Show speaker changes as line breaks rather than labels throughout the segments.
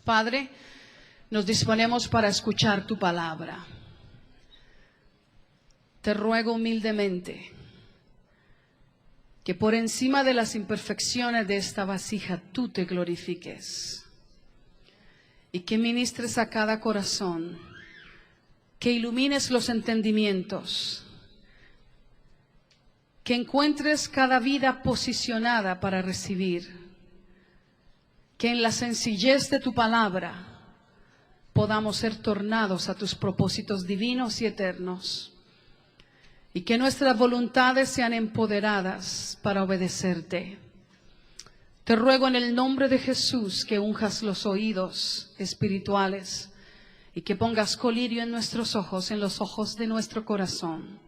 Padre, nos disponemos para escuchar tu palabra. Te ruego humildemente que por encima de las imperfecciones de esta vasija tú te glorifiques y que ministres a cada corazón, que ilumines los entendimientos, que encuentres cada vida posicionada para recibir. Que en la sencillez de tu palabra podamos ser tornados a tus propósitos divinos y eternos. Y que nuestras voluntades sean empoderadas para obedecerte. Te ruego en el nombre de Jesús que unjas los oídos espirituales y que pongas colirio en nuestros ojos, en los ojos de nuestro corazón,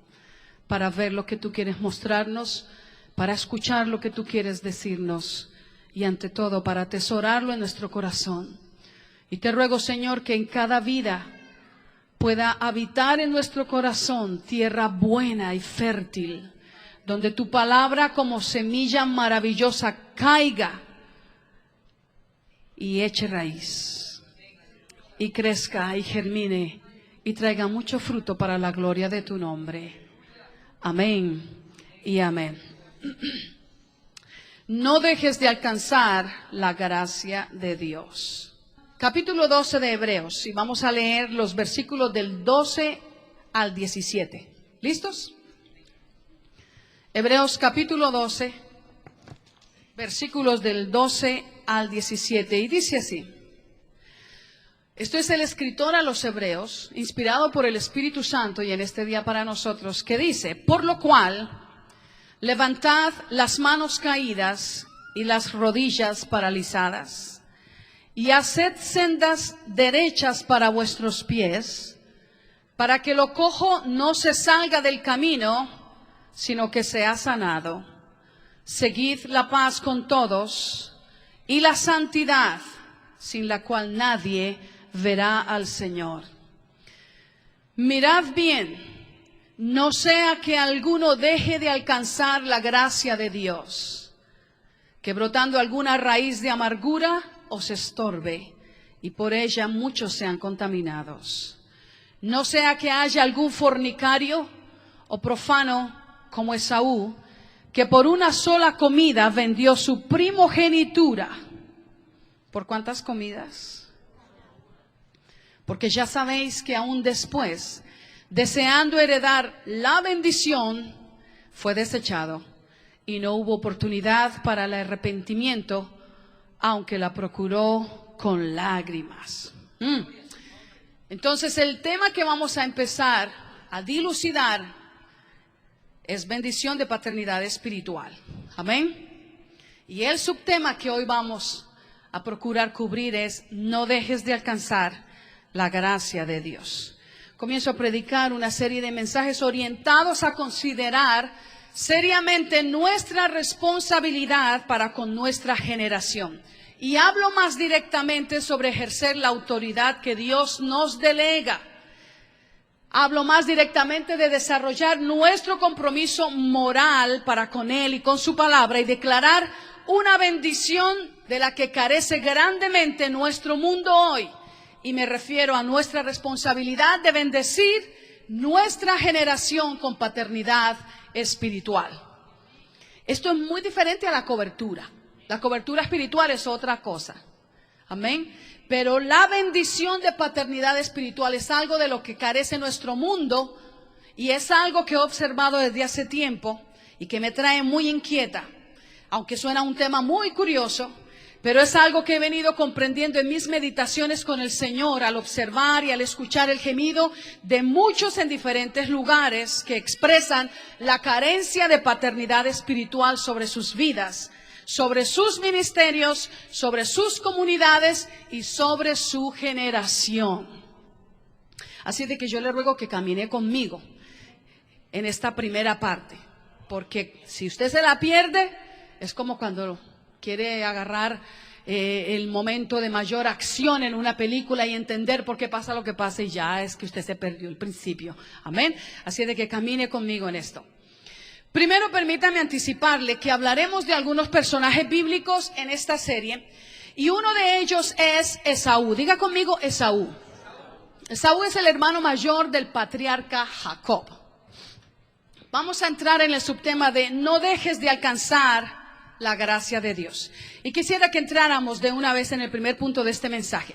para ver lo que tú quieres mostrarnos, para escuchar lo que tú quieres decirnos. Y ante todo para atesorarlo en nuestro corazón. Y te ruego, Señor, que en cada vida pueda habitar en nuestro corazón tierra buena y fértil, donde tu palabra como semilla maravillosa caiga y eche raíz, y crezca y germine, y traiga mucho fruto para la gloria de tu nombre. Amén y amén. No dejes de alcanzar la gracia de Dios. Capítulo 12 de Hebreos, y vamos a leer los versículos del 12 al 17. ¿Listos? Hebreos capítulo 12, versículos del 12 al 17, y dice así. Esto es el escritor a los Hebreos, inspirado por el Espíritu Santo y en este día para nosotros, que dice: por lo cual, levantad las manos caídas y las rodillas paralizadas, y haced sendas derechas para vuestros pies, para que lo cojo no se salga del camino, sino que sea sanado. Seguid la paz con todos y la santidad, sin la cual nadie verá al Señor. Mirad bien, no sea que alguno deje de alcanzar la gracia de Dios, que brotando alguna raíz de amargura os estorbe, y por ella muchos sean contaminados. No sea que haya algún fornicario o profano como Esaú, que por una sola comida vendió su primogenitura. ¿Por cuántas comidas? Porque ya sabéis que aún después, deseando heredar la bendición, fue desechado y no hubo oportunidad para el arrepentimiento, aunque la procuró con lágrimas. Entonces el tema que vamos a empezar a dilucidar es bendición de paternidad espiritual. Amén. Y el subtema que hoy vamos a procurar cubrir es: no dejes de alcanzar la gracia de Dios. Comienzo a predicar una serie de mensajes orientados a considerar seriamente nuestra responsabilidad para con nuestra generación. Y hablo más directamente sobre ejercer la autoridad que Dios nos delega. Hablo más directamente de desarrollar nuestro compromiso moral para con Él y con su palabra y declarar una bendición de la que carece grandemente nuestro mundo hoy. Y me refiero a nuestra responsabilidad de bendecir nuestra generación con paternidad espiritual. Esto es muy diferente a la cobertura. La cobertura espiritual es otra cosa. Amén. Pero la bendición de paternidad espiritual es algo de lo que carece nuestro mundo y es algo que he observado desde hace tiempo y que me trae muy inquieta. Aunque suena un tema muy curioso, pero es algo que he venido comprendiendo en mis meditaciones con el Señor al observar y al escuchar el gemido de muchos en diferentes lugares que expresan la carencia de paternidad espiritual sobre sus vidas, sobre sus ministerios, sobre sus comunidades y sobre su generación. Así de que yo le ruego que camine conmigo en esta primera parte, porque si usted se la pierde, es como cuando quiere agarrar el momento de mayor acción en una película y entender por qué pasa lo que pasa y ya es que usted se perdió el principio. Amén. Así de que camine conmigo en esto. Primero permítame anticiparle que hablaremos de algunos personajes bíblicos en esta serie Y uno de ellos es Esaú. Diga conmigo Esaú. Esaú es el hermano mayor del patriarca Jacob. Vamos a entrar en el subtema de no dejes de alcanzar la gracia de Dios. Y quisiera que entráramos de una vez en el primer punto de este mensaje.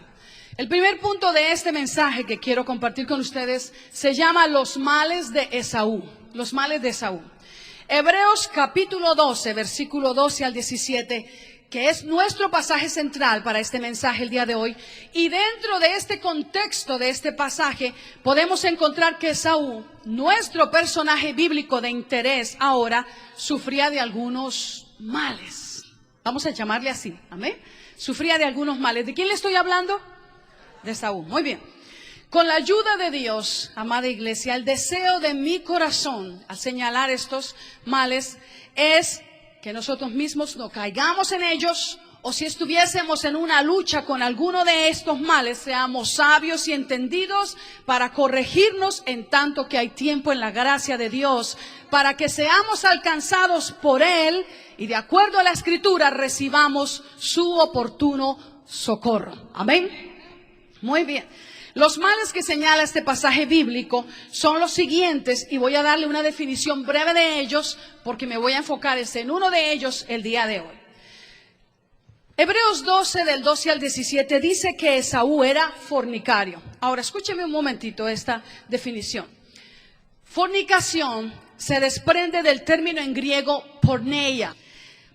El primer punto de este mensaje que quiero compartir con ustedes se llama los males de Esaú. Los males de Esaú. Hebreos capítulo 12, versículo 12 al 17, que es nuestro pasaje central para este mensaje el día de hoy. Y dentro de este contexto de este pasaje podemos encontrar que Esaú, nuestro personaje bíblico de interés ahora, sufría de algunos males. Vamos a llamarle así, amén. Sufría de algunos males. ¿De quién le estoy hablando? De Esaú. Muy bien. Con la ayuda de Dios, amada iglesia, el deseo de mi corazón al señalar estos males es que nosotros mismos no caigamos en ellos, o si estuviésemos en una lucha con alguno de estos males, seamos sabios y entendidos para corregirnos en tanto que hay tiempo en la gracia de Dios, para que seamos alcanzados por Él y de acuerdo a la Escritura recibamos su oportuno socorro. Amén. Muy bien. Los males que señala este pasaje bíblico son los siguientes y voy a darle una definición breve de ellos porque me voy a enfocar en uno de ellos el día de hoy. Hebreos 12 del 12 al 17 dice que Esaú era fornicario. Ahora escúcheme un momentito esta definición. Fornicación se desprende del término en griego porneia.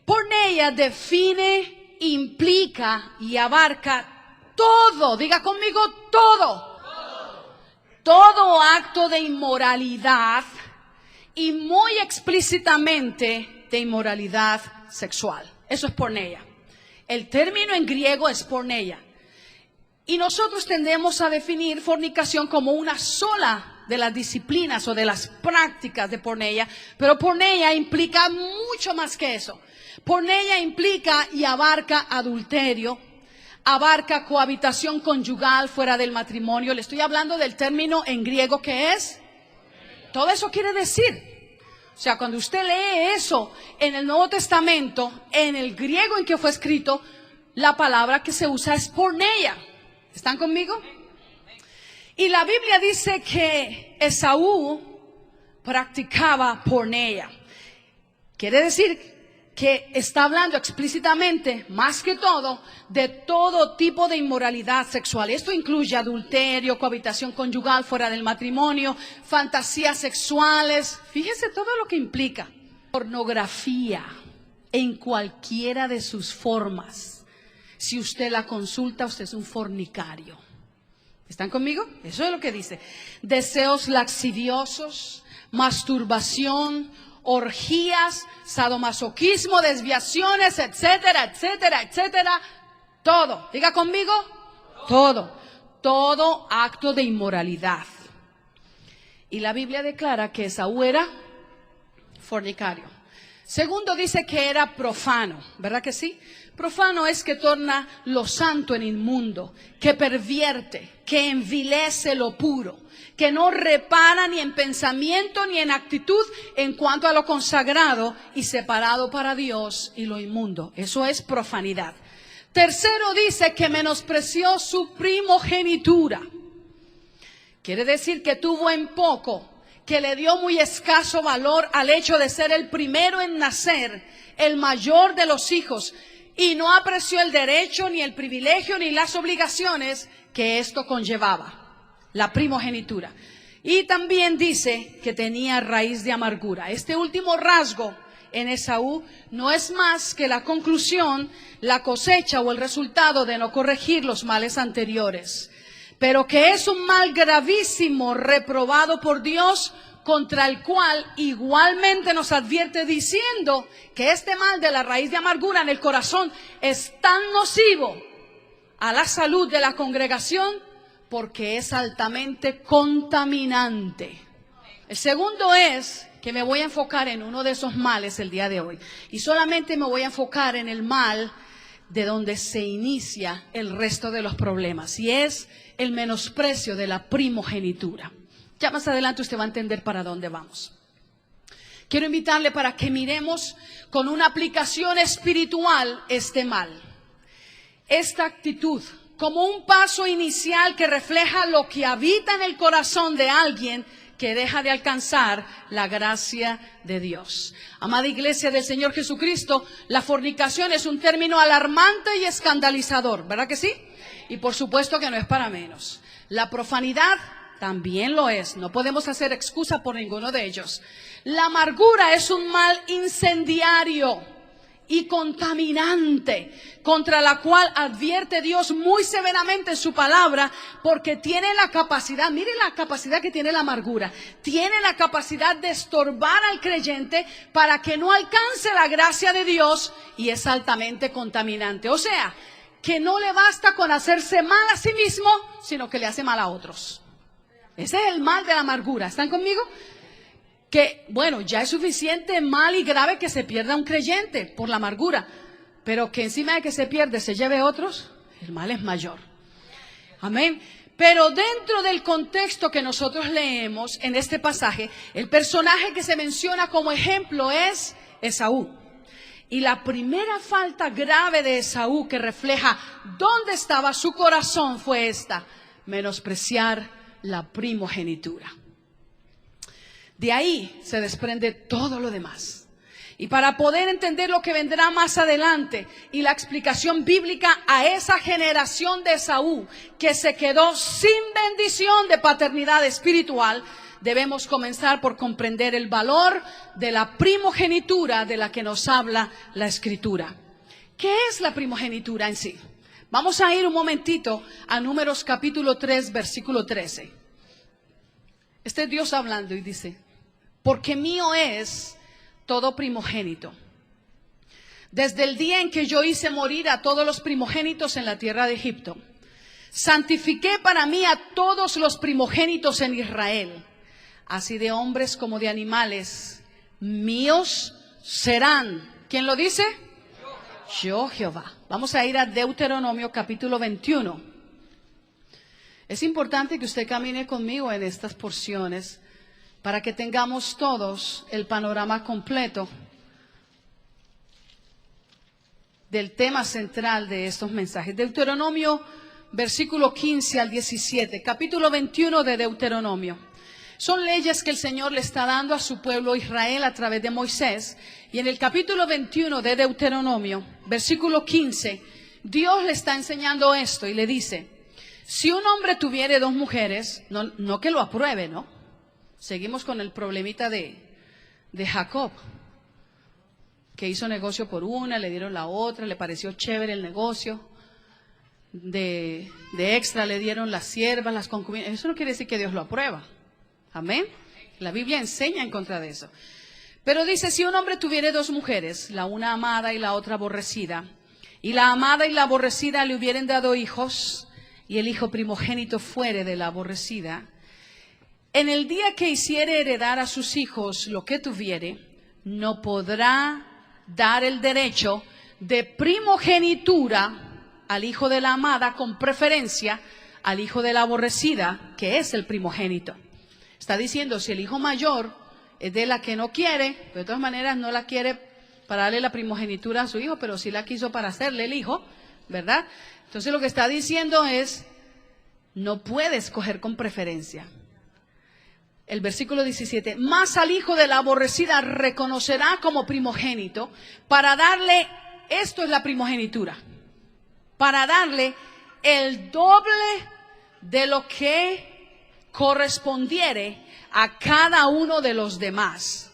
Porneia define, implica y abarca todo, diga conmigo todo acto de inmoralidad y muy explícitamente de inmoralidad sexual. Eso es porneia. El término en griego es porneia. Y nosotros tendemos a definir fornicación como una sola de las disciplinas o de las prácticas de porneia, pero porneia implica mucho más que eso. Porneia implica y abarca adulterio, abarca cohabitación conyugal fuera del matrimonio. Le estoy hablando del término en griego que es. Todo eso quiere decir. O sea, cuando usted lee eso en el Nuevo Testamento, en el griego en que fue escrito, la palabra que se usa es porneia. ¿Están conmigo? Y la Biblia dice que Esaú practicaba porneia. Quiere decir que está hablando explícitamente, más que todo, de todo tipo de inmoralidad sexual. Esto incluye adulterio, cohabitación conyugal fuera del matrimonio, fantasías sexuales. Fíjese todo lo que implica. Pornografía en cualquiera de sus formas. Si usted la consulta, usted es un fornicario. ¿Están conmigo? Eso es lo que dice. Deseos lasciviosos, masturbación, orgías, sadomasoquismo, desviaciones, etcétera, etcétera, etcétera. Todo. Diga conmigo. Todo acto de inmoralidad. Y la Biblia declara que Esaú era fornicario. Segundo, dice que era profano. ¿Verdad que sí? Profano es que torna lo santo en inmundo, que pervierte, que envilece lo puro, que no repara ni en pensamiento ni en actitud en cuanto a lo consagrado y separado para Dios y lo inmundo. Eso es profanidad. Tercero, dice que menospreció su primogenitura. Quiere decir que tuvo en poco, que le dio muy escaso valor al hecho de ser el primero en nacer, el mayor de los hijos, y no apreció el derecho, ni el privilegio, ni las obligaciones que esto conllevaba, la primogenitura. Y también dice que tenía raíz de amargura. Este último rasgo en Esaú no es más que la conclusión, la cosecha o el resultado de no corregir los males anteriores, pero que es un mal gravísimo reprobado por Dios, contra el cual igualmente nos advierte diciendo que este mal de la raíz de amargura en el corazón es tan nocivo a la salud de la congregación porque es altamente contaminante. El segundo es que me voy a enfocar en uno de esos males el día de hoy y solamente me voy a enfocar en el mal de donde se inicia el resto de los problemas y es el menosprecio de la primogenitura. Ya más adelante usted va a entender para dónde vamos. Quiero invitarle para que miremos con una aplicación espiritual este mal. esta actitud como un paso inicial que refleja lo que habita en el corazón de alguien que deja de alcanzar la gracia de Dios. Amada iglesia del Señor Jesucristo, la fornicación es un término alarmante y escandalizador, ¿verdad que sí? Y por supuesto que no es para menos. La profanidad también lo es, no podemos hacer excusa por ninguno de ellos. La amargura es un mal incendiario y contaminante, contra la cual advierte Dios muy severamente en su palabra, porque tiene la capacidad, miren la capacidad que tiene la amargura, tiene la capacidad de estorbar al creyente para que no alcance la gracia de Dios, y es altamente contaminante. O sea, que no le basta con hacerse mal a sí mismo, sino que le hace mal a otros. Ese es el mal de la amargura. ¿Están conmigo? Que, bueno, ya es suficiente mal y grave que se pierda un creyente por la amargura, pero que encima de que se pierde se lleve otros, el mal es mayor. Amén. Pero dentro del contexto que nosotros leemos en este pasaje, el personaje que se menciona como ejemplo es Esaú. Y la primera falta grave de Esaú que refleja dónde estaba su corazón fue esta: menospreciar la primogenitura. De ahí se desprende todo lo demás. Y para poder entender lo que vendrá más adelante y la explicación bíblica a esa generación de Esaú que se quedó sin bendición de paternidad espiritual, debemos comenzar por comprender el valor de la primogenitura de la que nos habla la Escritura. ¿Qué es la primogenitura en sí? Vamos a ir un momentito a Números capítulo 3, versículo 13. Este es Dios hablando y dice: porque mío es todo primogénito. Desde el día en que yo hice morir a todos los primogénitos en la tierra de Egipto, santifiqué para mí a todos los primogénitos en Israel, así de hombres como de animales, míos serán. ¿Quién lo dice? Yo, Jehová. Vamos a ir a Deuteronomio capítulo 21. Es importante que usted camine conmigo en estas porciones para que tengamos todos el panorama completo del tema central de estos mensajes. Deuteronomio, versículo 15 al 17, capítulo 21 de Deuteronomio. Son leyes que el Señor le está dando a su pueblo Israel a través de Moisés. Y en el capítulo 21 de Deuteronomio, versículo 15, Dios le está enseñando esto y le dice: si un hombre tuviere dos mujeres, no que lo apruebe, ¿no? Seguimos con el problemita de Jacob, que hizo negocio por una, le dieron la otra, le pareció chévere el negocio, de extra le dieron las siervas, las concubinas. Eso no quiere decir que Dios lo aprueba. Amén. La Biblia enseña en contra de eso. Pero dice: si un hombre tuviere dos mujeres, la una amada y la otra aborrecida, y la amada y la aborrecida le hubieren dado hijos, y el hijo primogénito fuere de la aborrecida, en el día que hiciere heredar a sus hijos lo que tuviere, no podrá dar el derecho de primogenitura al hijo de la amada con preferencia al hijo de la aborrecida, que es el primogénito. Está diciendo: si el hijo mayor es de la que no quiere, de todas maneras no la quiere para darle la primogenitura a su hijo, pero sí la quiso para hacerle el hijo, ¿verdad? Entonces lo que está diciendo es: no puede escoger con preferencia. El versículo 17, más al hijo de la aborrecida reconocerá como primogénito para darle, esto es la primogenitura, para darle el doble de lo que correspondiere a cada uno de los demás,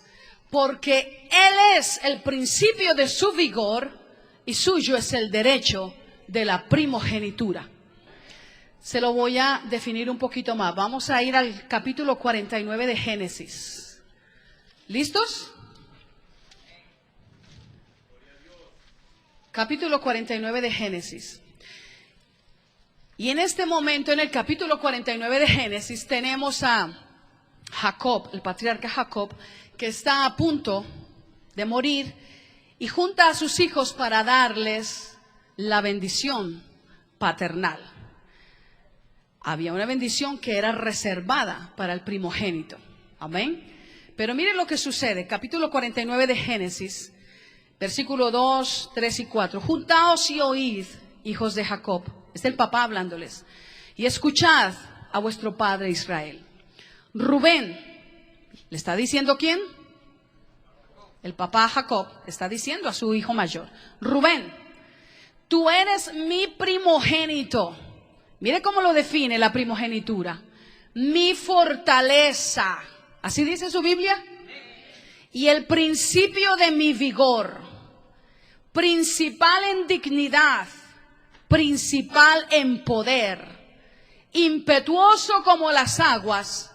porque él es el principio de su vigor y suyo es el derecho de la primogenitura. Se lo voy a definir un poquito más. Vamos a ir al capítulo 49 de Génesis. ¿Listos? Capítulo 49 de Génesis. Y en este momento, en el capítulo 49 de Génesis, tenemos a Jacob, el patriarca Jacob, que está a punto de morir y junta a sus hijos para darles la bendición paternal. Había una bendición que era reservada para el primogénito. Amén. Pero miren lo que sucede. Capítulo 49 de Génesis, versículo 2, 3 y 4. Juntaos y oíd, hijos de Jacob. Es el papá hablándoles. Y escuchad a vuestro padre Israel. Rubén, ¿le está diciendo quién? El papá Jacob está diciendo a su hijo mayor. Rubén, tú eres mi primogénito. Mire cómo lo define la primogenitura. Mi fortaleza. ¿Así dice su Biblia? Y el principio de mi vigor. Principal en dignidad. Principal en poder. Impetuoso como las aguas.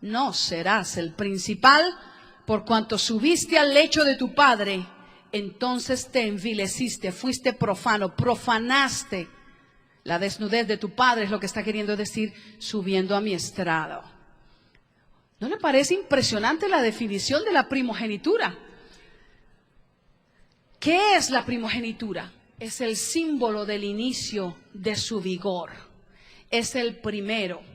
No serás el principal, por cuanto subiste al lecho de tu padre. Entonces te envileciste, fuiste profano, profanaste la desnudez de tu padre, es lo que está queriendo decir, subiendo a mi estrado. ¿No le parece impresionante la definición de la primogenitura? ¿Qué es la primogenitura? Es el símbolo del inicio de su vigor. Es el primero.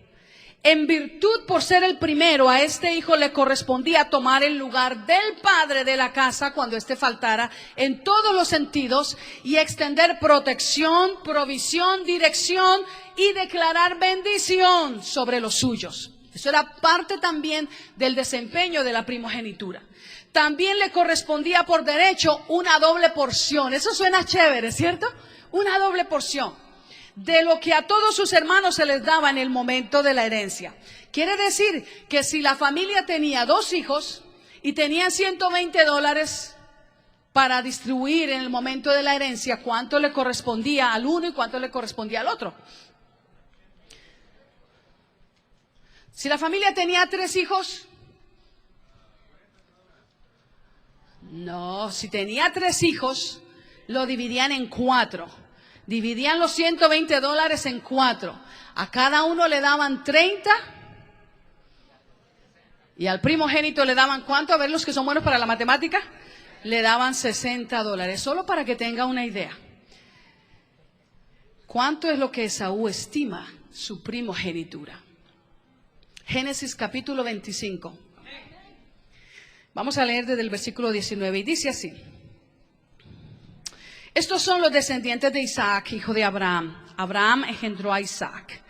En virtud, por ser el primero, a este hijo le correspondía tomar el lugar del padre de la casa cuando éste faltara en todos los sentidos y extender protección, provisión, dirección y declarar bendición sobre los suyos. Eso era parte también del desempeño de la primogenitura. También le correspondía por derecho una doble porción. Eso suena chévere, ¿cierto? Una doble porción de lo que a todos sus hermanos se les daba en el momento de la herencia. Quiere decir que si la familia tenía 2 hijos y tenían $120 para distribuir en el momento de la herencia, ¿cuánto le correspondía al uno y cuánto le correspondía al otro? Si la familia tenía 3 hijos, no, si tenía 3 hijos, lo dividían en 4. Dividían los $120 en 4. A cada uno le daban 30. Y al primogénito le daban ¿cuánto? A ver, los que son buenos para la matemática. Le daban $60. Solo para que tenga una idea. ¿Cuánto es lo que Esaú estima su primogenitura? Génesis capítulo 25. Vamos a leer desde el versículo 19 y dice así. Estos son los descendientes de Isaac, hijo de Abraham. Abraham engendró a Isaac.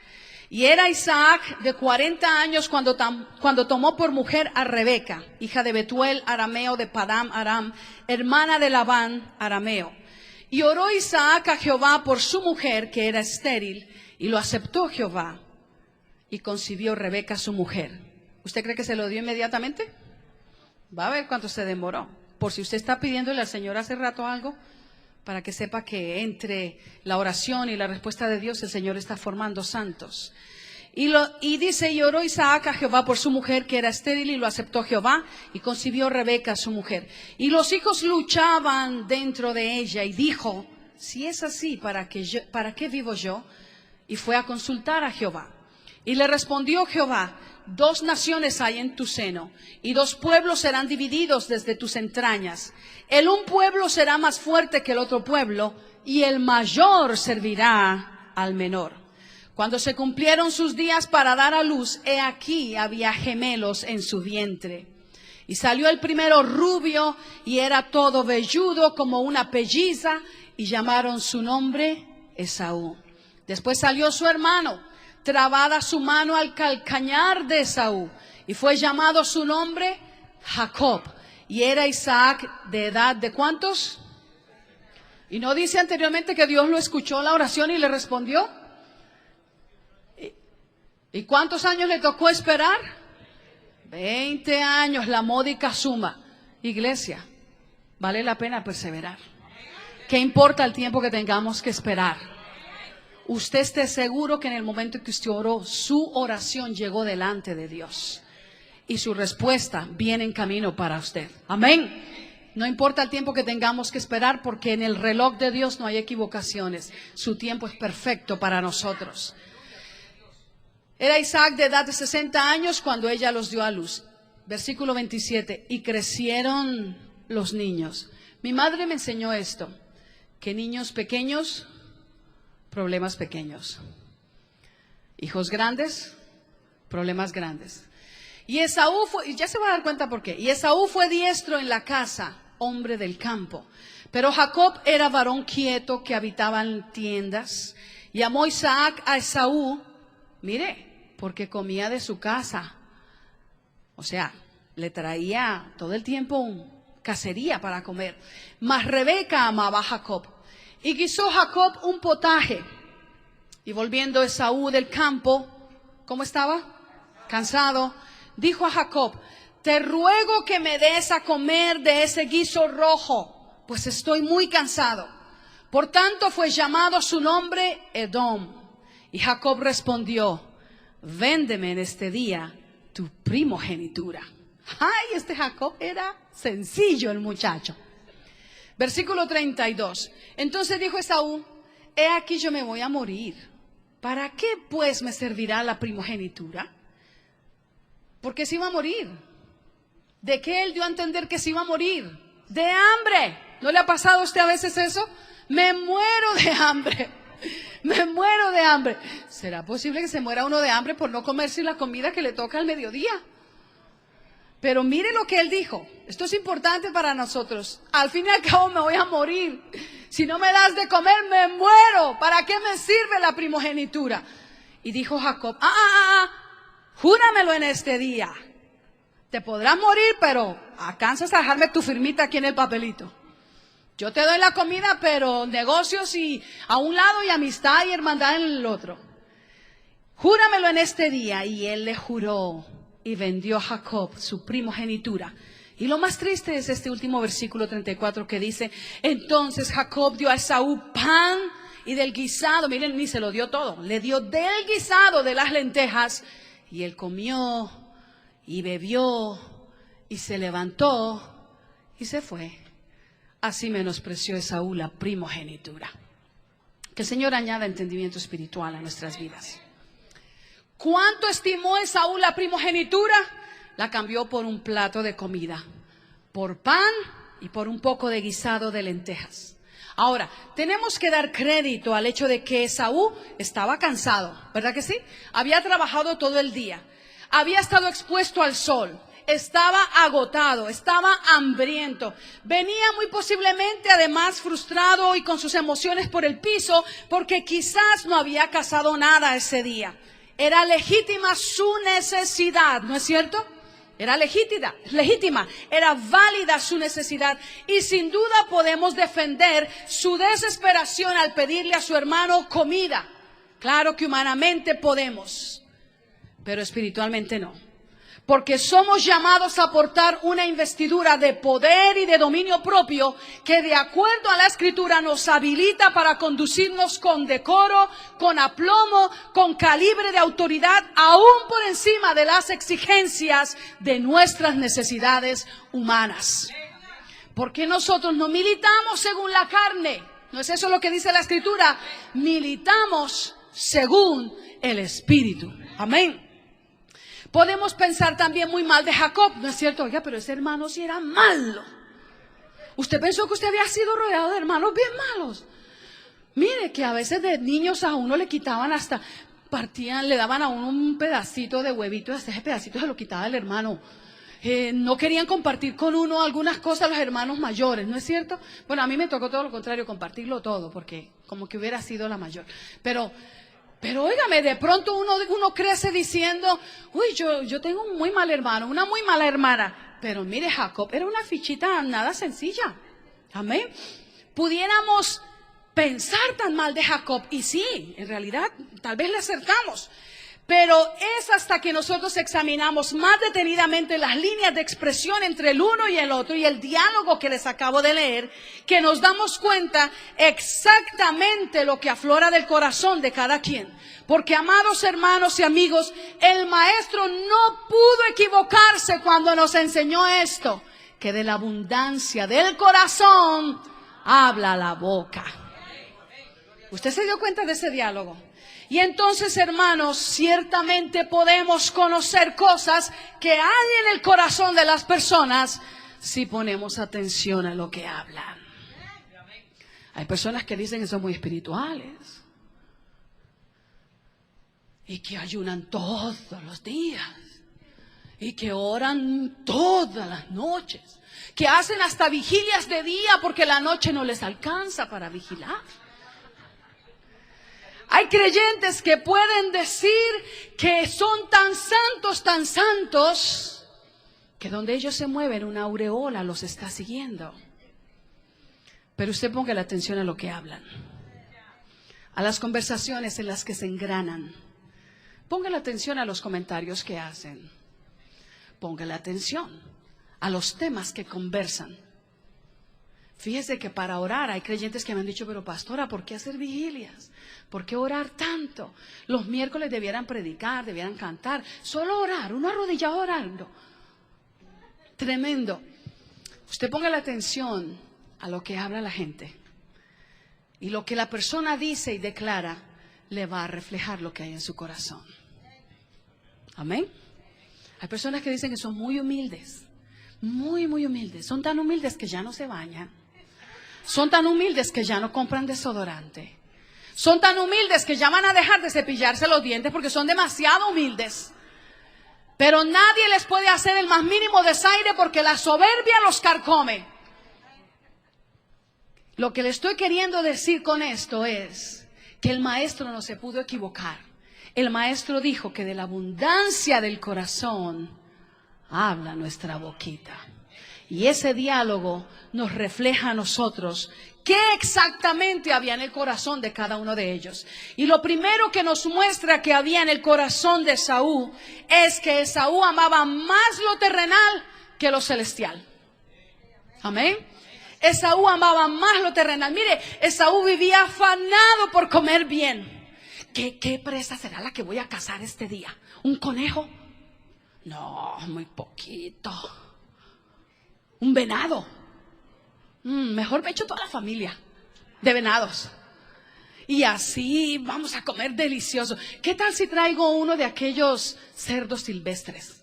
Y era Isaac de 40 años cuando tomó por mujer a Rebeca, hija de Betuel, arameo de Padam Aram, hermana de Labán, arameo. Y oró Isaac a Jehová por su mujer, que era estéril, y lo aceptó Jehová. Y concibió Rebeca su mujer. ¿Usted cree que se lo dio inmediatamente? Va a ver cuánto se demoró. Por si usted está pidiéndole al Señor hace rato algo, para que sepa que entre la oración y la respuesta de Dios el Señor está formando santos. Y dice, y oró Isaac a Jehová por su mujer que era estéril y lo aceptó Jehová y concibió Rebeca su mujer. Y los hijos luchaban dentro de ella y dijo, si es así, ¿para qué vivo yo? Y fue a consultar a Jehová. Y le respondió Jehová, 2 naciones hay en tu seno, y 2 pueblos serán divididos desde tus entrañas. El un pueblo será más fuerte que el otro pueblo, y el mayor servirá al menor. Cuando se cumplieron sus días para dar a luz, he aquí había gemelos en su vientre. Y salió el primero rubio, y era todo velludo como una pelliza, y llamaron su nombre Esaú. Después salió su hermano, trabada su mano al calcañar de Esaú, y fue llamado su nombre Jacob. Y era Isaac de edad de ¿cuántos? Y no dice anteriormente que Dios lo escuchó la oración y le respondió. ¿Y cuántos años le tocó esperar? 20 años, la módica suma. Iglesia, vale la pena perseverar. ¿Qué importa el tiempo que tengamos que esperar? Usted esté seguro que en el momento en que usted oró, su oración llegó delante de Dios. Y su respuesta viene en camino para usted. Amén. No importa el tiempo que tengamos que esperar, porque en el reloj de Dios no hay equivocaciones. Su tiempo es perfecto para nosotros. Era Isaac de edad de 60 años cuando ella los dio a luz. Versículo 27. Y crecieron los niños. Mi madre me enseñó esto, que niños pequeños, problemas pequeños. Hijos grandes, problemas grandes. Y Esaú fue, ya se va a dar cuenta por qué. Y Esaú fue diestro en la casa hombre del campo. Pero Jacob era varón quieto que habitaba en tiendas. Y amó Isaac a Esaú, mire, porque comía de su casa. O sea, le traía todo el tiempo cacería para comer. Mas Rebeca amaba a Jacob. Y guisó Jacob un potaje. Y volviendo Esaú del campo, ¿cómo estaba? Cansado. Dijo a Jacob: te ruego que me des a comer de ese guiso rojo, pues estoy muy cansado. Por tanto fue llamado su nombre Edom. Y Jacob respondió: véndeme en este día tu primogenitura. Ay, este Jacob era sencillo el muchacho. Versículo 32. Entonces dijo Esaú: he aquí yo me voy a morir. ¿Para qué pues me servirá la primogenitura? Porque se iba a morir. ¿De qué él dio a entender que se iba a morir? De hambre. ¿No le ha pasado a usted a veces eso? Me muero de hambre. Me muero de hambre. ¿Será posible que se muera uno de hambre por no comerse la comida que le toca al mediodía? Pero mire lo que él dijo. Esto es importante para nosotros. Al fin y al cabo me voy a morir. Si no me das de comer, me muero. ¿Para qué me sirve la primogenitura? Y dijo Jacob: júramelo en este día. Te podrás morir, pero alcanzas a dejarme tu firmita aquí en el papelito. Yo te doy la comida, pero negocios y a un lado y amistad y hermandad en el otro. Júramelo en este día. Y él le juró y vendió a Jacob su primogenitura. Y lo más triste es este último versículo 34 que dice: entonces Jacob dio a Esaú pan y del guisado. Miren, ni se lo dio todo. Le dio del guisado de las lentejas. Y él comió y bebió y se levantó y se fue. Así menospreció Esaú la primogenitura. Que el Señor añada entendimiento espiritual a nuestras vidas. ¿Cuánto estimó Esaú la primogenitura? La cambió por un plato de comida, por pan y por un poco de guisado de lentejas. Ahora, tenemos que dar crédito al hecho de que Esaú estaba cansado, ¿verdad que sí? Había trabajado todo el día, había estado expuesto al sol, estaba agotado, estaba hambriento, venía muy posiblemente además frustrado y con sus emociones por el piso, porque quizás no había cazado nada ese día. Era legítima su necesidad, ¿no es cierto? Era legítima, era válida su necesidad. Y sin duda podemos defender su desesperación al pedirle a su hermano comida. Claro que humanamente podemos, pero espiritualmente no. Porque somos llamados a portar una investidura de poder y de dominio propio que de acuerdo a la Escritura nos habilita para conducirnos con decoro, con aplomo, con calibre de autoridad, aún por encima de las exigencias de nuestras necesidades humanas. Porque nosotros no militamos según la carne. ¿No es eso lo que dice la Escritura? Militamos según el Espíritu. Amén. Podemos pensar también muy mal de Jacob, ¿no es cierto? Oiga, pero ese hermano sí era malo. Usted pensó que usted había sido rodeado de hermanos bien malos. Mire que a veces de niños a uno le quitaban hasta, partían, le daban a uno un pedacito de huevito, hasta ese pedacito se lo quitaba el hermano. No querían compartir con uno algunas cosas los hermanos mayores, ¿no es cierto? Bueno, a mí me tocó todo lo contrario, compartirlo todo, porque como que hubiera sido la mayor. Pero óigame, de pronto uno crece diciendo: uy, yo tengo un muy mal hermano, una muy mala hermana. Pero mire, Jacob era una fichita nada sencilla. Amén. Pudiéramos pensar tan mal de Jacob, y sí, en realidad, tal vez le acertamos. Pero es hasta que nosotros examinamos más detenidamente las líneas de expresión entre el uno y el otro y el diálogo que les acabo de leer, que nos damos cuenta exactamente lo que aflora del corazón de cada quien. Porque, amados hermanos y amigos, el maestro no pudo equivocarse cuando nos enseñó esto, que de la abundancia del corazón habla la boca. ¿Usted se dio cuenta de ese diálogo? Y entonces, hermanos, ciertamente podemos conocer cosas que hay en el corazón de las personas si ponemos atención a lo que hablan. Hay personas que dicen que son muy espirituales y que ayunan todos los días y que oran todas las noches, que hacen hasta vigilias de día porque la noche no les alcanza para vigilar. Hay creyentes que pueden decir que son tan santos, que donde ellos se mueven una aureola los está siguiendo. Pero usted ponga la atención a lo que hablan, a las conversaciones en las que se engranan. Ponga la atención a los comentarios que hacen. Ponga la atención a los temas que conversan. Fíjese que para orar hay creyentes que me han dicho, pero pastora, ¿por qué hacer vigilias? ¿Por qué orar tanto? Los miércoles debieran predicar, debieran cantar. Solo orar, uno arrodillado orando. Tremendo. Usted ponga la atención a lo que habla la gente. Y lo que la persona dice y declara le va a reflejar lo que hay en su corazón. Amén. Hay personas que dicen que son muy humildes. Muy humildes. Son tan humildes que ya no se bañan. Son tan humildes que ya no compran desodorante. Son tan humildes que ya van a dejar de cepillarse los dientes porque son demasiado humildes. Pero nadie les puede hacer el más mínimo desaire porque la soberbia los carcome. Lo que le estoy queriendo decir con esto es que el maestro no se pudo equivocar. El maestro dijo que de la abundancia del corazón habla nuestra boquita. Y ese diálogo nos refleja a nosotros qué exactamente había en el corazón de cada uno de ellos. Y lo primero que nos muestra que había en el corazón de Esaú es que Esaú amaba más lo terrenal que lo celestial. Amén. Esaú amaba más lo terrenal. Mire, Esaú vivía afanado por comer bien. ¿Qué presa será la que voy a cazar este día? ¿Un conejo? No, muy poquito. Un venado. Mejor me echo toda la familia de venados. Y así vamos a comer delicioso. ¿Qué tal si traigo uno de aquellos cerdos silvestres?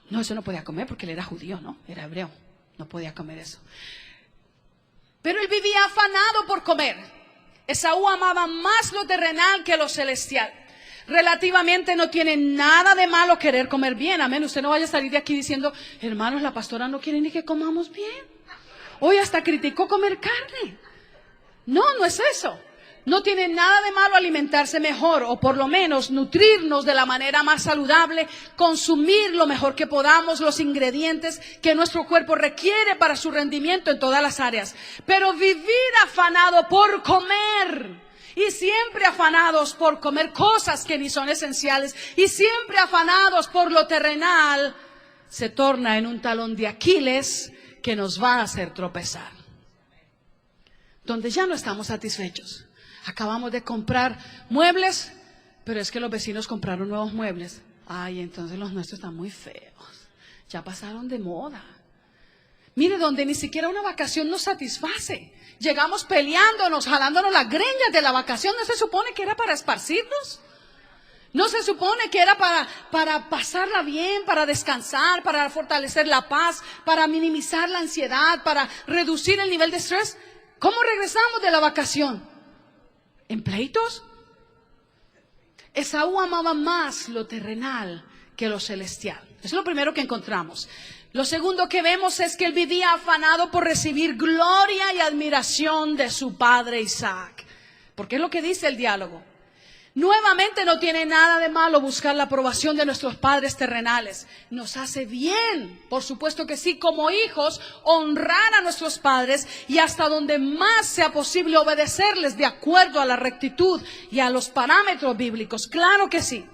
No, eso no podía comer porque él era judío, ¿no? Era hebreo. No podía comer eso. Pero él vivía afanado por comer. Esaú amaba más lo terrenal que lo celestial. Relativamente no tiene nada de malo querer comer bien. Amén. Usted no vaya a salir de aquí diciendo, hermanos, la pastora no quiere ni que comamos bien. Hoy hasta criticó comer carne. No, no es eso. No tiene nada de malo alimentarse mejor o por lo menos nutrirnos de la manera más saludable, consumir lo mejor que podamos los ingredientes que nuestro cuerpo requiere para su rendimiento en todas las áreas. Pero vivir afanado por comer y siempre afanados por comer cosas que ni son esenciales y siempre afanados por lo terrenal se torna en un talón de Aquiles que nos va a hacer tropezar. Donde ya no estamos satisfechos. Acabamos de comprar muebles, pero es que los vecinos compraron nuevos muebles. Ay, entonces los nuestros están muy feos. Ya pasaron de moda. Mire, donde ni siquiera una vacación nos satisface. Llegamos peleándonos, jalándonos las greñas de la vacación. ¿No se supone que era para esparcirnos? ¿No se supone que era para pasarla bien, para descansar, para fortalecer la paz, para minimizar la ansiedad, para reducir el nivel de estrés? ¿Cómo regresamos de la vacación? ¿En pleitos? Esaú amaba más lo terrenal que lo celestial. Eso es lo primero que encontramos. Lo segundo que vemos es que él vivía afanado por recibir gloria y admiración de su padre Isaac. Porque es lo que dice el diálogo. Nuevamente no tiene nada de malo buscar la aprobación de nuestros padres terrenales. Nos hace bien, por supuesto que sí, como hijos, honrar a nuestros padres y hasta donde más sea posible obedecerles de acuerdo a la rectitud y a los parámetros bíblicos. Claro que sí.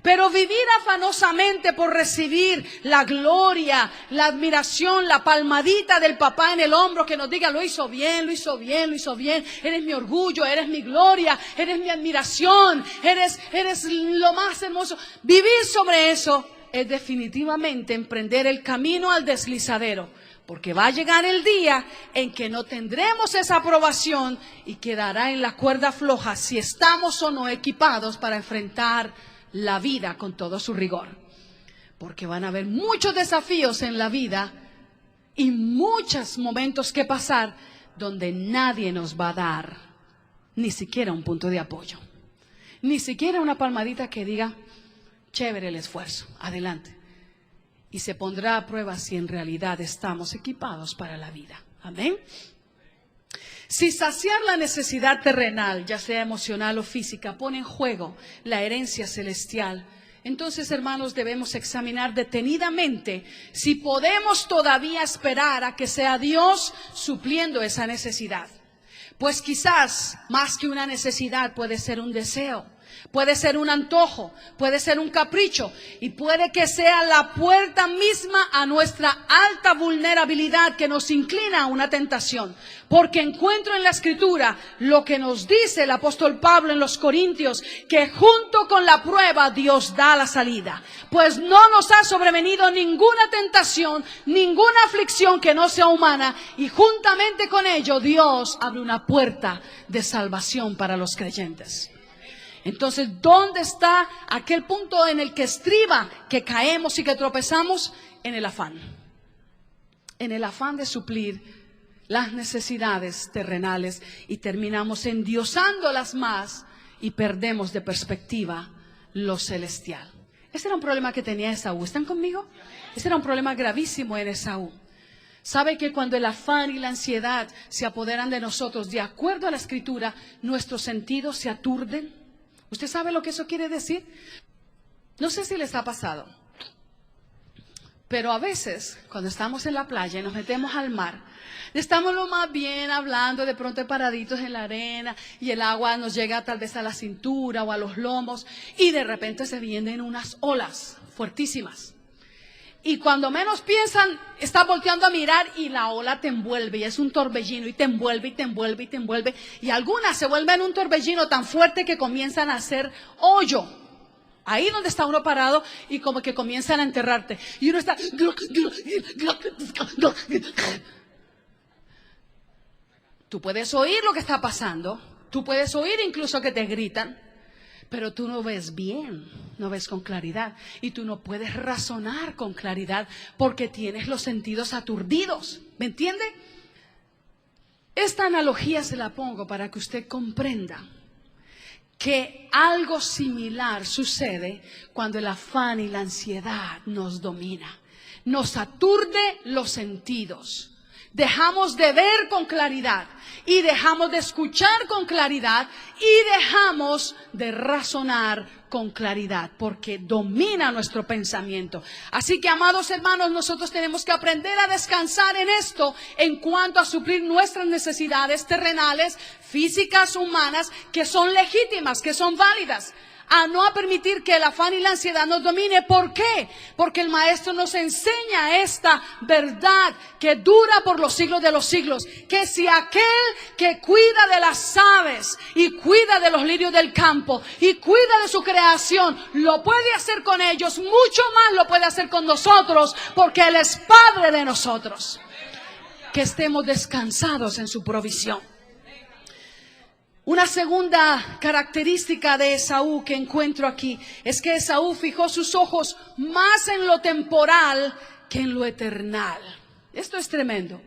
Pero vivir afanosamente por recibir la gloria, la admiración, la palmadita del papá en el hombro que nos diga, lo hizo bien, lo hizo bien, lo hizo bien, eres mi orgullo, eres mi gloria, eres mi admiración, eres lo más hermoso. Vivir sobre eso es definitivamente emprender el camino al deslizadero, porque va a llegar el día en que no tendremos esa aprobación y quedará en la cuerda floja si estamos o no equipados para enfrentar la vida con todo su rigor, porque van a haber muchos desafíos en la vida y muchos momentos que pasar donde nadie nos va a dar ni siquiera un punto de apoyo, ni siquiera una palmadita que diga chévere el esfuerzo, adelante. y se pondrá a prueba si en realidad estamos equipados para la vida. Amén. Si saciar la necesidad terrenal, ya sea emocional o física, pone en juego la herencia celestial, entonces, hermanos, debemos examinar detenidamente si podemos todavía esperar a que sea Dios supliendo esa necesidad. Pues quizás, más que una necesidad, puede ser un deseo, puede ser un antojo, puede ser un capricho y puede que sea la puerta misma a nuestra alta vulnerabilidad que nos inclina a una tentación. Porque encuentro en la Escritura lo que nos dice el apóstol Pablo en los Corintios, que junto con la prueba Dios da la salida. Pues no nos ha sobrevenido ninguna tentación, ninguna aflicción que no sea humana, y juntamente con ello Dios abre una puerta de salvación para los creyentes. Entonces, ¿dónde está aquel punto en el que estriba que caemos y que tropezamos? En el afán de suplir las necesidades terrenales y terminamos endiosándolas más y perdemos de perspectiva lo celestial. Ese era un problema que tenía Esaú. ¿Están conmigo? Ese era un problema gravísimo en Esaú. ¿Sabe que cuando el afán y la ansiedad se apoderan de nosotros, de acuerdo a la Escritura, nuestros sentidos se aturden? ¿Usted sabe lo que eso quiere decir? No sé si les ha pasado, pero a veces cuando estamos en la playa y nos metemos al mar, estamos lo más bien hablando, de pronto paraditos en la arena y el agua nos llega tal vez a la cintura o a los lomos y de repente se vienen unas olas fuertísimas. Y cuando menos piensan, estás volteando a mirar y la ola te envuelve y es un torbellino y te envuelve y te envuelve y te envuelve. Y algunas se vuelven un torbellino tan fuerte que comienzan a hacer hoyo. Ahí donde está uno parado y como que comienzan a enterrarte. Y uno está... Tú puedes oír lo que está pasando. Tú puedes oír incluso que te gritan. Pero tú no ves bien, no ves con claridad. Y tú no puedes razonar con claridad porque tienes los sentidos aturdidos. ¿Me entiende? Esta analogía se la pongo para que usted comprenda que algo similar sucede cuando el afán y la ansiedad nos domina. Nos aturde los sentidos. Dejamos de ver con claridad y dejamos de escuchar con claridad y dejamos de razonar con claridad porque domina nuestro pensamiento. Así que, amados hermanos, nosotros tenemos que aprender a descansar en esto en cuanto a suplir nuestras necesidades terrenales, físicas, humanas, que son legítimas, que son válidas. A no permitir que el afán y la ansiedad nos domine. ¿Por qué? Porque el Maestro nos enseña esta verdad que dura por los siglos de los siglos. Que si aquel que cuida de las aves y cuida de los lirios del campo y cuida de su creación, lo puede hacer con ellos, mucho más lo puede hacer con nosotros, porque Él es Padre de nosotros. Que estemos descansados en su provisión. Una segunda característica de Esaú que encuentro aquí es que Esaú fijó sus ojos más en lo temporal que en lo eternal. Esto es tremendo.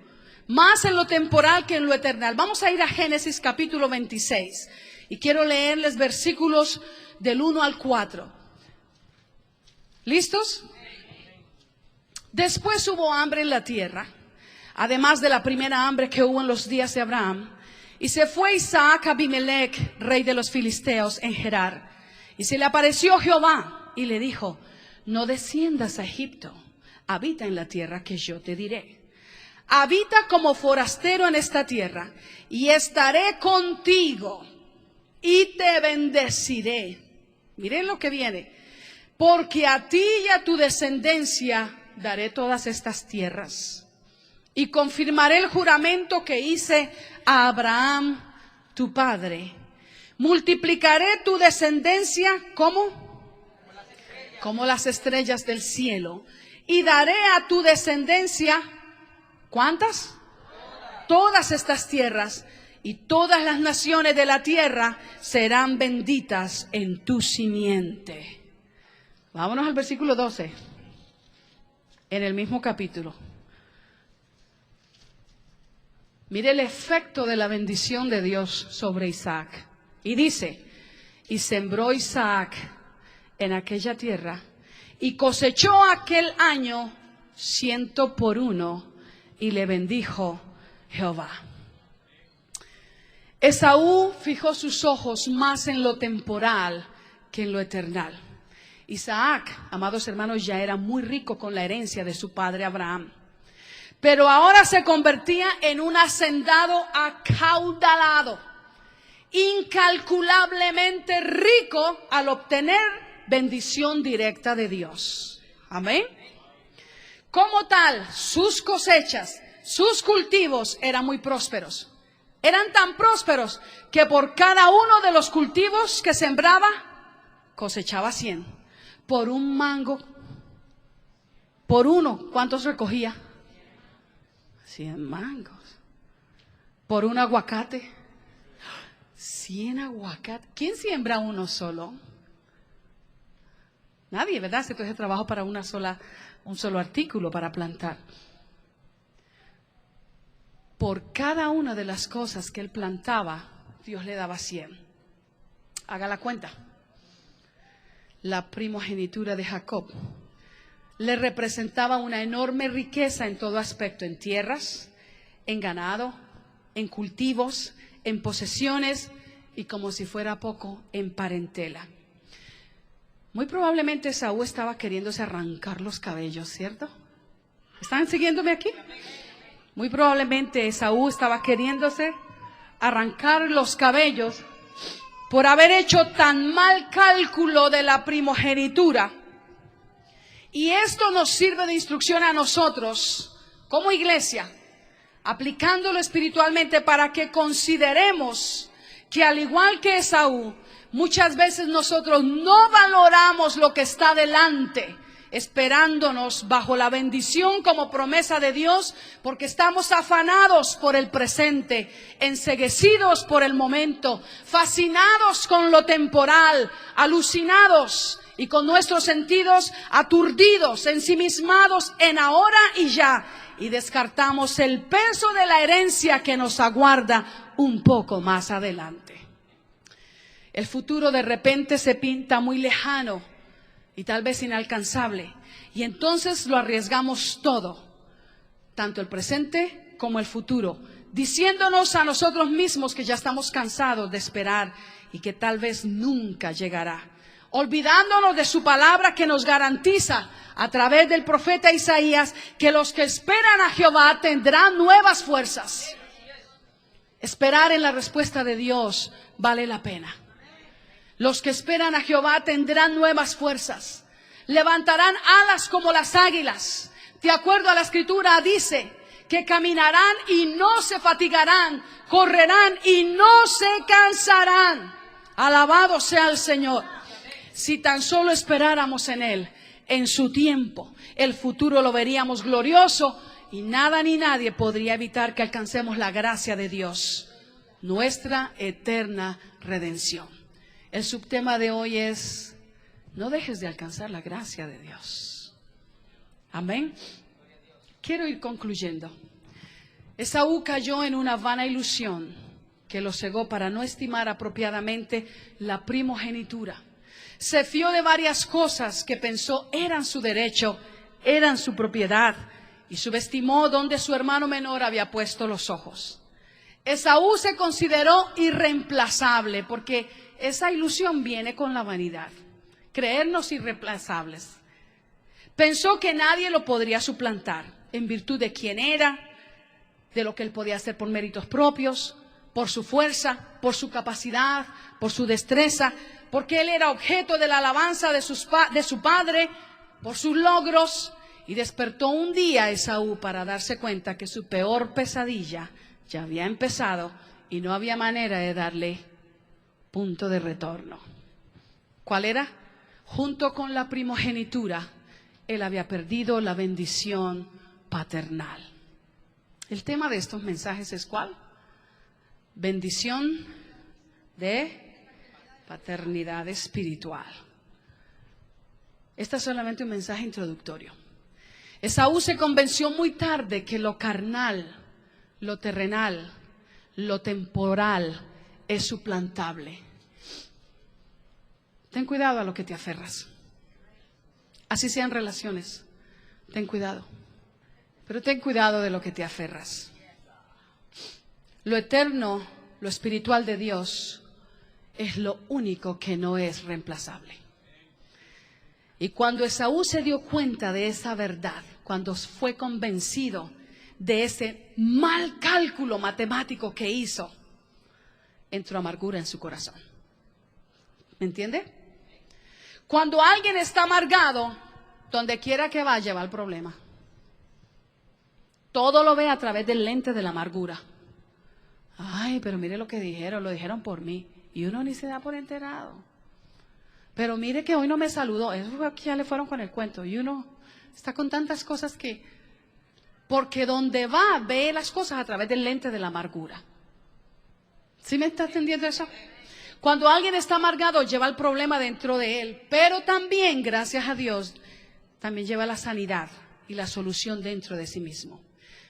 Más en lo temporal que en lo eternal. Vamos a ir a Génesis capítulo 26 y quiero leerles versículos del 1 al 4. ¿Listos? Después hubo hambre en la tierra, además de la primera hambre que hubo en los días de Abraham. Y se fue Isaac a Abimelech, rey de los filisteos, en Gerar. Y se le apareció Jehová y le dijo: no desciendas a Egipto, habita en la tierra que yo te diré. Habita como forastero en esta tierra, y estaré contigo, y te bendeciré. Miren lo que viene. Porque a ti y a tu descendencia daré todas estas tierras. Y confirmaré el juramento que hice a Abraham, tu padre. Multiplicaré tu descendencia, ¿cómo? Como las estrellas del cielo. Y daré a tu descendencia, ¿cuántas? Todas estas tierras. Y todas las naciones de la tierra serán benditas en tu simiente. Vámonos al versículo 12. En el mismo capítulo. Mire el efecto de la bendición de Dios sobre Isaac. Y dice: y sembró Isaac en aquella tierra y cosechó aquel año 100 por 1, y le bendijo Jehová. Esaú fijó sus ojos más en lo temporal que en lo eternal. Isaac, amados hermanos, ya era muy rico con la herencia de su padre Abraham, pero ahora se convertía en un hacendado acaudalado, incalculablemente rico al obtener bendición directa de Dios. Amén. Como tal, sus cosechas, sus cultivos eran muy prósperos. Eran tan prósperos que por cada uno de los cultivos que sembraba, cosechaba 100. Por un mango, por uno, ¿cuántos recogía? 100 mangos. Por un aguacate, 100 aguacates. ¿Quién siembra uno solo? Nadie, ¿verdad? Se coge trabajo para un solo artículo para plantar. Por cada una de las cosas que él plantaba, Dios le daba 100. Haga la cuenta. La primogenitura de Jacob le representaba una enorme riqueza en todo aspecto, en tierras, en ganado, en cultivos, en posesiones y, como si fuera poco, en parentela. Muy probablemente Esaú estaba queriéndose arrancar los cabellos, ¿cierto? ¿Están siguiéndome aquí? Muy probablemente Esaú estaba queriéndose arrancar los cabellos por haber hecho tan mal cálculo de la primogenitura. Y esto nos sirve de instrucción a nosotros, como iglesia, aplicándolo espiritualmente, para que consideremos que, al igual que Esaú, muchas veces nosotros no valoramos lo que está delante, esperándonos bajo la bendición como promesa de Dios, porque estamos afanados por el presente, enceguecidos por el momento, fascinados con lo temporal, alucinados y con nuestros sentidos aturdidos, ensimismados en ahora y ya, y descartamos el peso de la herencia que nos aguarda un poco más adelante. El futuro de repente se pinta muy lejano y tal vez inalcanzable, y entonces lo arriesgamos todo, tanto el presente como el futuro, diciéndonos a nosotros mismos que ya estamos cansados de esperar y que tal vez nunca llegará, olvidándonos de su palabra que nos garantiza a través del profeta Isaías que los que esperan a Jehová tendrán nuevas fuerzas. Esperar en la respuesta de Dios vale la pena. Los que esperan a Jehová tendrán nuevas fuerzas, levantarán alas como las águilas. De acuerdo a la Escritura dice que caminarán y no se fatigarán, correrán y no se cansarán. Alabado sea el Señor. Si tan solo esperáramos en Él, en su tiempo, el futuro lo veríamos glorioso y nada ni nadie podría evitar que alcancemos la gracia de Dios, nuestra eterna redención. El subtema de hoy es: no dejes de alcanzar la gracia de Dios. Amén. Quiero ir concluyendo. Esaú cayó en una vana ilusión que lo cegó para no estimar apropiadamente la primogenitura. Se fió de varias cosas que pensó eran su derecho, eran su propiedad, y subestimó donde su hermano menor había puesto los ojos. Esaú se consideró irreemplazable, porque esa ilusión viene con la vanidad, creernos irreemplazables. Pensó que nadie lo podría suplantar en virtud de quién era, de lo que él podía hacer por méritos propios, por su fuerza, por su capacidad, por su destreza, porque él era objeto de la alabanza de su padre, por sus logros. Y despertó un día Esaú para darse cuenta que su peor pesadilla ya había empezado y no había manera de darle punto de retorno. ¿Cuál era? Junto con la primogenitura, él había perdido la bendición paternal. El tema de estos mensajes es ¿cuál? Bendición de paternidad espiritual. Este es solamente un mensaje introductorio. Esaú se convenció muy tarde que lo carnal, lo terrenal, lo temporal es suplantable. Ten cuidado a lo que te aferras. Así sean relaciones. Ten cuidado. Pero ten cuidado de lo que te aferras. Lo eterno, lo espiritual de Dios es lo único que no es reemplazable. Y cuando Esaú se dio cuenta de esa verdad, cuando fue convencido de ese mal cálculo matemático que hizo, entró amargura en su corazón. ¿Me entiende? Cuando alguien está amargado, donde quiera que vaya va el problema. Todo lo ve a través del lente de la amargura. Ay, pero mire lo que dijeron, lo dijeron por mí. Y uno ni se da por enterado. Pero mire que hoy no me saludó. Eso fue que ya le fueron con el cuento. Y uno está con tantas cosas que... Porque donde va, ve las cosas a través del lente de la amargura. ¿Sí me está entendiendo eso? Cuando alguien está amargado, lleva el problema dentro de él. Pero también, gracias a Dios, también lleva la sanidad y la solución dentro de sí mismo.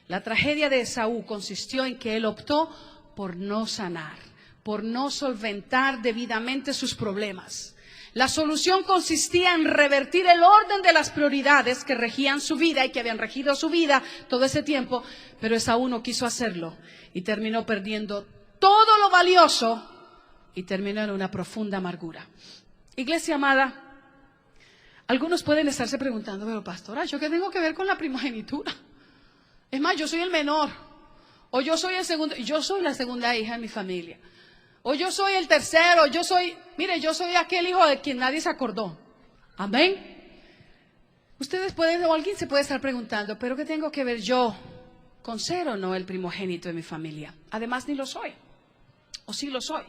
La tragedia de Esaú consistió en que él optó por no sanar, por no solventar debidamente sus problemas. La solución consistía en revertir el orden de las prioridades que regían su vida y que habían regido su vida todo ese tiempo, pero Esaú no quiso hacerlo y terminó perdiendo todo lo valioso y terminó en una profunda amargura. Iglesia amada, algunos pueden estarse preguntando, pero pastora, ¿yo qué tengo que ver con la primogenitura? Es más, yo soy el menor, o yo soy el segundo, yo soy la segunda hija en mi familia, o yo soy el tercero, yo soy aquel hijo de quien nadie se acordó. Amén. Ustedes pueden, o alguien se puede estar preguntando, pero ¿qué tengo que ver yo con ser o no el primogénito de mi familia? Además, ni lo soy, o sí lo soy.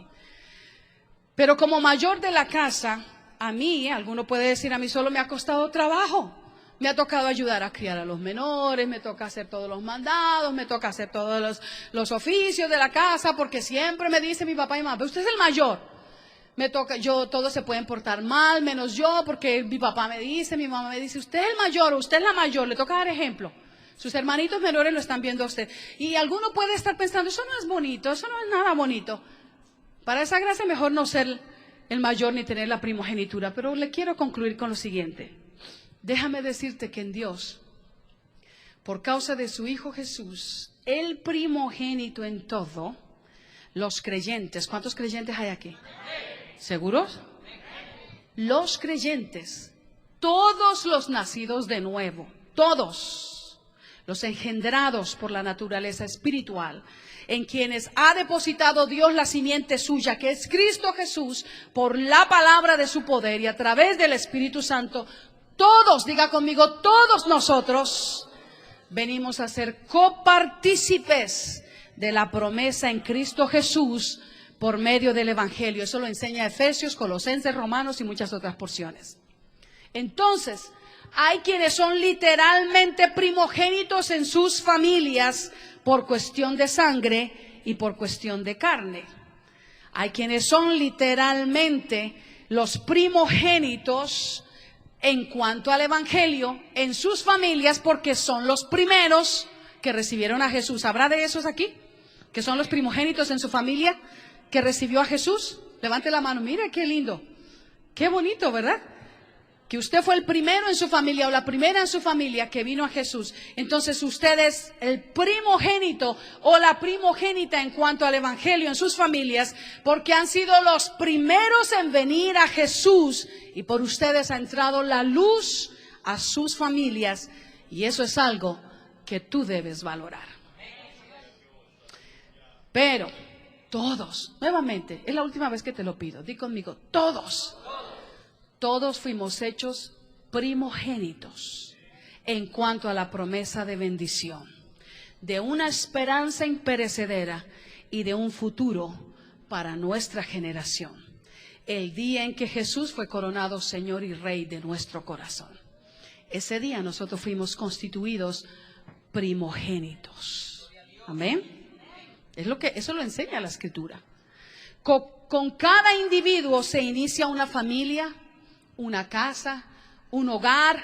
Pero como mayor de la casa, a mí, alguno puede decir, a mí solo me ha costado trabajo. Me ha tocado ayudar a criar a los menores, me toca hacer todos los mandados, me toca hacer todos los oficios de la casa, porque siempre me dice mi papá y mamá, pero usted es el mayor. Me toca, todos se pueden portar mal, menos yo, porque mi papá me dice, mi mamá me dice, usted es el mayor, usted es la mayor, le toca dar ejemplo. Sus hermanitos menores lo están viendo a usted. Y alguno puede estar pensando, eso no es bonito, eso no es nada bonito. Para esa gracia mejor no ser el mayor ni tener la primogenitura, pero le quiero concluir con lo siguiente. Déjame decirte que en Dios, por causa de su Hijo Jesús, el primogénito en todo, los creyentes, ¿cuántos creyentes hay aquí? ¿Seguros? Los creyentes, todos los nacidos de nuevo, todos los engendrados por la naturaleza espiritual, en quienes ha depositado Dios la simiente suya, que es Cristo Jesús, por la palabra de su poder y a través del Espíritu Santo, todos, diga conmigo, todos nosotros venimos a ser copartícipes de la promesa en Cristo Jesús por medio del Evangelio. Eso lo enseña Efesios, Colosenses, Romanos y muchas otras porciones. Entonces, hay quienes son literalmente primogénitos en sus familias por cuestión de sangre y por cuestión de carne. Hay quienes son literalmente los primogénitos en cuanto al Evangelio en sus familias porque son los primeros que recibieron a Jesús. ¿Habrá de esos aquí? ¿Que son los primogénitos en su familia que recibió a Jesús? Levante la mano. Mire qué lindo, qué bonito, ¿verdad? Que usted fue el primero en su familia o la primera en su familia que vino a Jesús. Entonces usted es el primogénito o la primogénita en cuanto al Evangelio en sus familias, porque han sido los primeros en venir a Jesús y por ustedes ha entrado la luz a sus familias, y eso es algo que tú debes valorar. Pero todos, nuevamente, es la última vez que te lo pido, di conmigo, todos fuimos hechos primogénitos en cuanto a la promesa de bendición, de una esperanza imperecedera y de un futuro para nuestra generación. El día en que Jesús fue coronado Señor y Rey de nuestro corazón. Ese día nosotros fuimos constituidos primogénitos. Amén. Eso lo enseña la Escritura. Con cada individuo se inicia una familia, una casa, un hogar,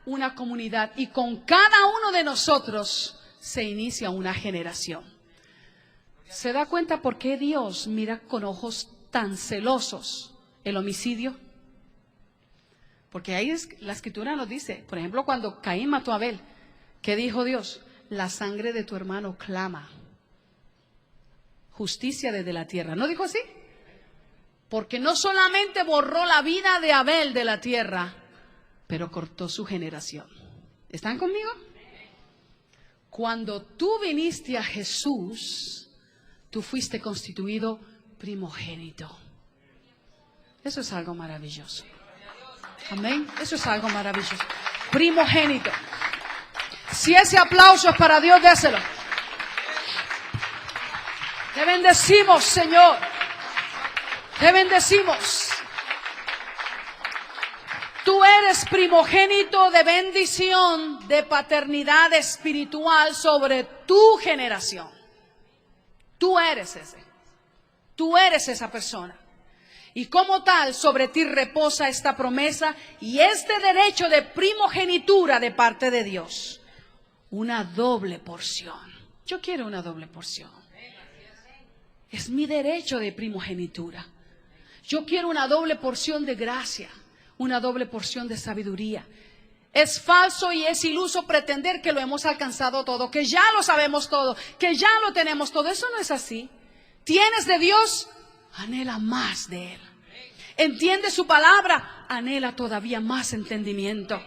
una comunidad, y con cada uno de nosotros se inicia una generación. ¿Se da cuenta por qué Dios mira con ojos tan celosos el homicidio? Porque ahí la Escritura nos dice, por ejemplo, cuando Caín mató a Abel, ¿qué dijo Dios? la sangre de tu hermano clama justicia desde la tierra. ¿No dijo así? Porque no solamente borró la vida de Abel de la tierra, pero cortó su generación. ¿Están conmigo? Cuando tú viniste a Jesús, tú fuiste constituido primogénito. Eso es algo maravilloso. Amén. Eso es algo maravilloso. Primogénito. Si ese aplauso es para Dios, déselo. Te bendecimos, Señor. Te bendecimos. Tú eres primogénito de bendición, de paternidad espiritual sobre tu generación. Tú eres ese. Tú eres esa persona. Y como tal, sobre ti reposa esta promesa y este derecho de primogenitura de parte de Dios. Una doble porción. Yo quiero una doble porción. Es mi derecho de primogenitura. Yo quiero una doble porción de gracia, una doble porción de sabiduría. Es falso y es iluso pretender que lo hemos alcanzado todo, que ya lo sabemos todo, que ya lo tenemos todo. Eso no es así. Tienes de Dios, anhela más de Él. Entiende su palabra, anhela todavía más entendimiento.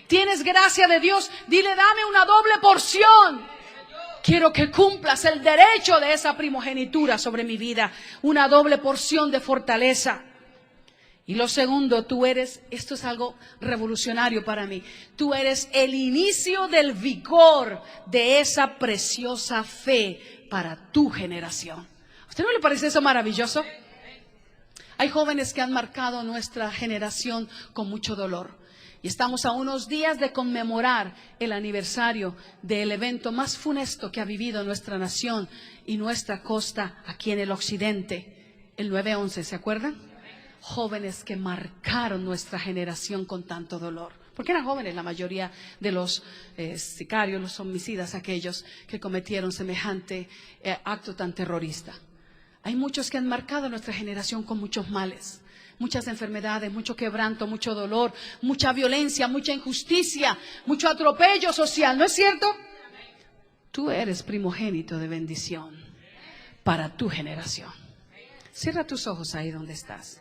Tienes gracia de Dios, dile, dame una doble porción. Quiero que cumplas el derecho de esa primogenitura sobre mi vida, una doble porción de fortaleza. Y lo segundo, tú eres, esto es algo revolucionario para mí, tú eres el inicio del vigor de esa preciosa fe para tu generación. ¿A usted no le parece eso maravilloso? Hay jóvenes que han marcado nuestra generación con mucho dolor. Y estamos a unos días de conmemorar el aniversario del evento más funesto que ha vivido nuestra nación y nuestra costa aquí en el occidente, el 9/11, ¿se acuerdan? Jóvenes que marcaron nuestra generación con tanto dolor. Porque eran jóvenes la mayoría de los sicarios, los homicidas, aquellos que cometieron semejante acto tan terrorista. Hay muchos que han marcado nuestra generación con muchos males. Muchas enfermedades, mucho quebranto, mucho dolor, mucha violencia, mucha injusticia, mucho atropello social, ¿no es cierto? Tú eres primogénito de bendición para tu generación. Cierra tus ojos ahí donde estás.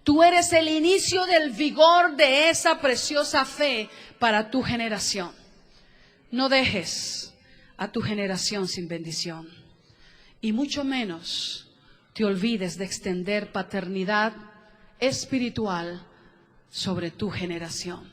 Tú eres el inicio del vigor de esa preciosa fe para tu generación. No dejes a tu generación sin bendición. Y mucho menos te olvides de extender paternidad espiritual sobre tu generación.